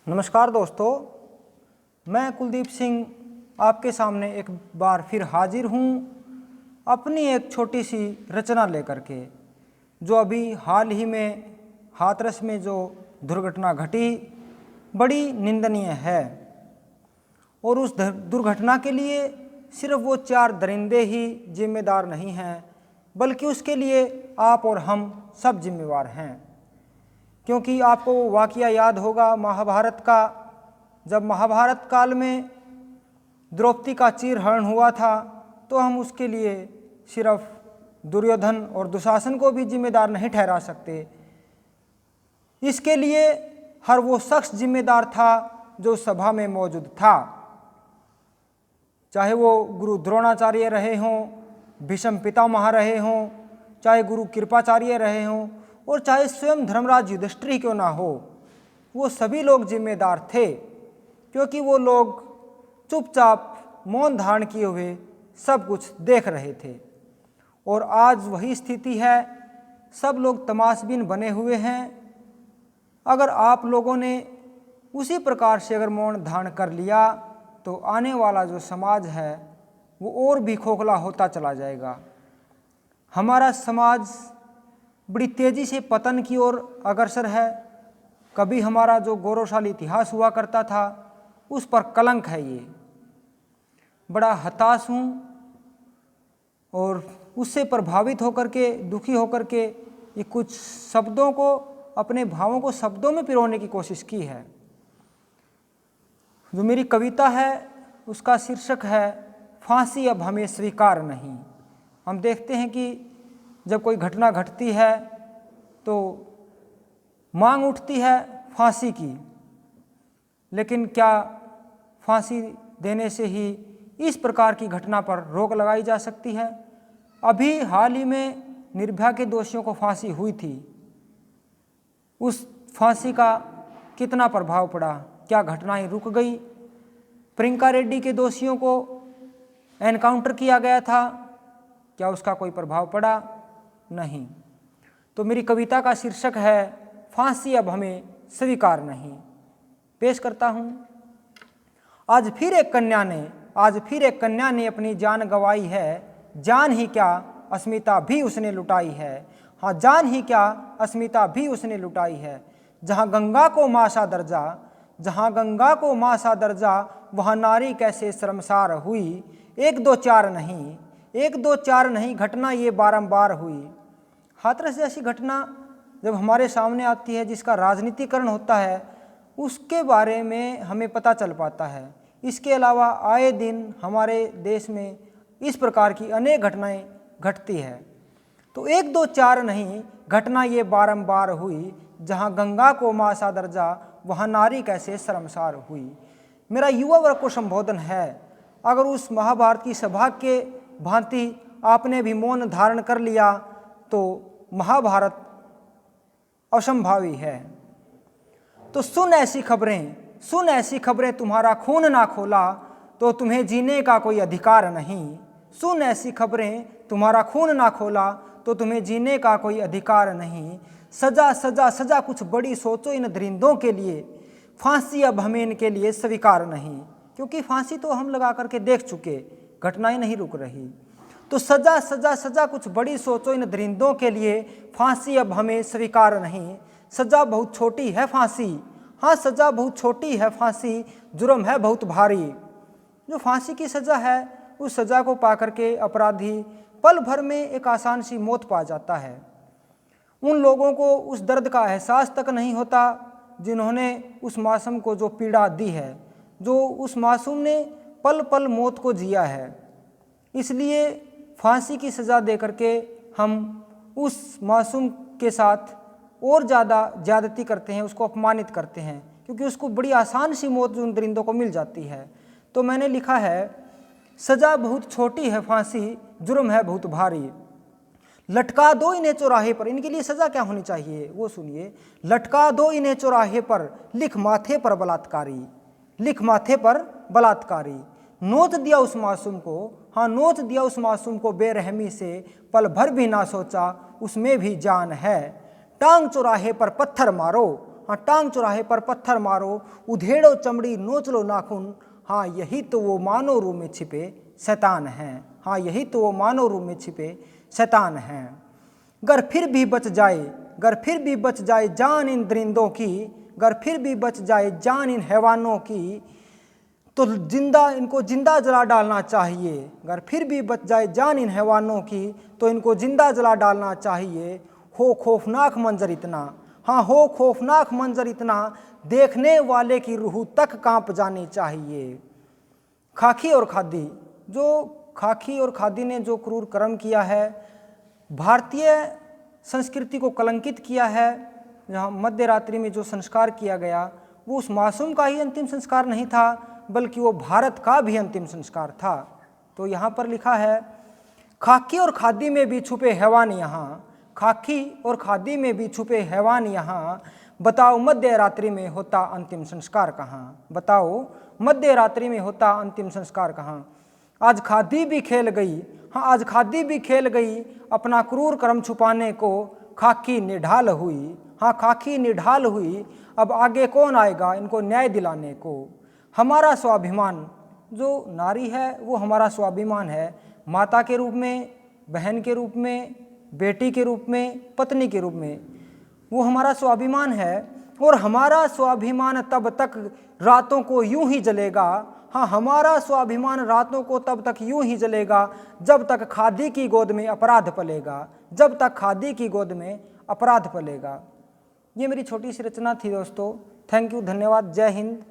नमस्कार दोस्तों, मैं कुलदीप सिंह आपके सामने एक बार फिर हाजिर हूँ अपनी एक छोटी सी रचना लेकर के, जो अभी हाल ही में हाथरस में जो दुर्घटना घटी बड़ी निंदनीय है। और उस दुर्घटना के लिए सिर्फ वो 4 दरिंदे ही जिम्मेदार नहीं हैं, बल्कि उसके लिए आप और हम सब जिम्मेवार हैं। क्योंकि आपको वो वाक़या याद होगा महाभारत का, जब महाभारत काल में द्रौपदी का चीरहरण हुआ था, तो हम उसके लिए सिर्फ दुर्योधन और दुशासन को भी जिम्मेदार नहीं ठहरा सकते। इसके लिए हर वो शख्स जिम्मेदार था जो सभा में मौजूद था, चाहे वो गुरु द्रोणाचार्य रहे हों, भीष्म पितामह रहे हों, चाहे गुरु कृपाचार्य रहे हों, और चाहे स्वयं धर्मराज युधिष्ठिर क्यों ना हो। वो सभी लोग जिम्मेदार थे, क्योंकि वो लोग चुपचाप मौन धारण किए हुए सब कुछ देख रहे थे। और आज वही स्थिति है, सब लोग तमाशबीन बने हुए हैं। अगर आप लोगों ने उसी प्रकार से अगर मौन धारण कर लिया, तो आने वाला जो समाज है वो और भी खोखला होता चला जाएगा। हमारा समाज बड़ी तेज़ी से पतन की ओर अग्रसर है। कभी हमारा जो गौरवशाली इतिहास हुआ करता था, उस पर कलंक है। ये बड़ा हताश हूँ और उससे प्रभावित होकर के, दुखी होकर के ये कुछ शब्दों को, अपने भावों को शब्दों में पिरोने की कोशिश की है। जो मेरी कविता है उसका शीर्षक है फांसी अब हमें स्वीकार नहीं। हम देखते हैं कि जब कोई घटना घटती है तो मांग उठती है फांसी की, लेकिन क्या फांसी देने से ही इस प्रकार की घटना पर रोक लगाई जा सकती है? अभी हाल ही में निर्भया के दोषियों को फांसी हुई थी। उस फांसी का कितना प्रभाव पड़ा? क्या घटनाएं रुक गई? प्रियंका रेड्डी के दोषियों को एनकाउंटर किया गया था, क्या उसका कोई प्रभाव पड़ा? नहीं। तो मेरी कविता का शीर्षक है फांसी अब हमें स्वीकार नहीं। पेश करता हूँ। आज फिर एक कन्या ने अपनी जान गंवाई है। जान ही क्या अस्मिता भी उसने लुटाई है। हाँ, जान ही क्या अस्मिता भी उसने लुटाई है। जहाँ गंगा को माँ सा दर्जा, वहाँ नारी कैसे शर्मसार हुई। 1 2 4 नहीं घटना ये बारंबार हुई। हाथरस जैसी घटना जब हमारे सामने आती है, जिसका राजनीतिकरण होता है, उसके बारे में हमें पता चल पाता है। इसके अलावा आए दिन हमारे देश में इस प्रकार की अनेक घटनाएं घटती है। तो 1 2 4 नहीं घटना ये बारंबार हुई। जहाँ गंगा को माँ सा दर्जा, वहाँ नारी कैसे शर्मसार हुई। मेरा युवा वर्ग को संबोधन है, अगर उस महाभारत की सभा के भांति आपने भी मौन धारण कर लिया तो महाभारत असंभावी है। तो सुन ऐसी खबरें, तुम्हारा खून ना खोला तो तुम्हें जीने का कोई अधिकार नहीं। सुन ऐसी खबरें, तुम्हारा खून ना खोला तो तुम्हें जीने का कोई अधिकार नहीं। सजा कुछ बड़ी सोचो इन दरिंदों के लिए। फांसी अब हमें इनके लिए स्वीकार नहीं। क्योंकि फांसी तो हम लगा करके देख चुके, घटनाएं नहीं रुक रही। तो सजा कुछ बड़ी सोचो इन दरिंदों के लिए। फांसी अब हमें स्वीकार नहीं। सजा बहुत छोटी है फांसी, हाँ सजा बहुत छोटी है फांसी, जुर्म है बहुत भारी। जो फांसी की सजा है, उस सजा को पा करके अपराधी पल भर में एक आसान सी मौत पा जाता है। उन लोगों को उस दर्द का एहसास तक नहीं होता जिन्होंने उस मासूम को जो पीड़ा दी है, जो उस मासूम ने पल पल मौत को जिया है। इसलिए फांसी की सज़ा दे करके हम उस मासूम के साथ और ज़्यादा ज़्यादती करते हैं, उसको अपमानित करते हैं, क्योंकि उसको बड़ी आसान सी मौत उन दरिंदों को मिल जाती है। तो मैंने लिखा है सज़ा बहुत छोटी है फांसी, जुर्म है बहुत भारी। लटका दो इन्हें चौराहे पर। इनके लिए सज़ा क्या होनी चाहिए वो सुनिए। लटका दो इन्हें चौराहे पर, लिख माथे पर बलात्कारी। नोच दिया उस मासूम को, हाँ नोच दिया उस मासूम को बेरहमी से, पल भर भी ना सोचा उसमें भी जान है। टांग चौराहे पर पत्थर मारो, हाँ टांग चौराहे पर पत्थर मारो, उधेड़ो चमड़ी नोच लो नाखून, हाँ यही तो वो मानव रूप में छिपे शैतान हैं, हाँ यही तो वो मानव रूप में छिपे शैतान हैं। गर फिर भी बच जाए, गर फिर भी बच जाए जान इन दरिंदों की, गर फिर भी बच जाए जान इन हैवानों की, तो इनको जिंदा जला डालना चाहिए। अगर फिर भी बच जाए जान इन हैवानों की तो इनको जिंदा जला डालना चाहिए। हो खौफनाक मंजर इतना, हाँ हो खौफनाक मंजर इतना, देखने वाले की रूह तक कांप जानी चाहिए। खाकी और खादी, जो खाकी और खादी ने जो क्रूर कर्म किया है, भारतीय संस्कृति को कलंकित किया है। जहाँ मध्य रात्रि में जो संस्कार किया गया वो उस मासूम का ही अंतिम संस्कार नहीं था, बल्कि वो भारत का भी अंतिम संस्कार था। तो यहाँ पर लिखा है, खाकी और खादी में भी छुपे हैवान यहाँ, खाकी और खादी में भी छुपे हैवान यहाँ, बताओ मध्य रात्रि में होता अंतिम संस्कार कहाँ, बताओ मध्य रात्रि में होता अंतिम संस्कार कहाँ। आज खादी भी खेल गई, हाँ आज खादी भी खेल गई, अपना क्रूर कर्म छुपाने को खाकी निढाल हुई, हाँ खाकी निढाल हुई। अब आगे कौन आएगा इनको न्याय दिलाने को। हमारा स्वाभिमान, जो नारी है वो हमारा स्वाभिमान है, माता के रूप में, बहन के रूप में, बेटी के रूप में, पत्नी के रूप में, वो हमारा स्वाभिमान है। और हमारा स्वाभिमान तब तक रातों को यूं ही जलेगा, हाँ हमारा स्वाभिमान रातों को तब तक यूं ही जलेगा जब तक खादी की गोद में अपराध पलेगा, जब तक खादी की गोद में अपराध पलेगा। ये मेरी छोटी सी रचना थी दोस्तों। थैंक यू, धन्यवाद, जय हिंद।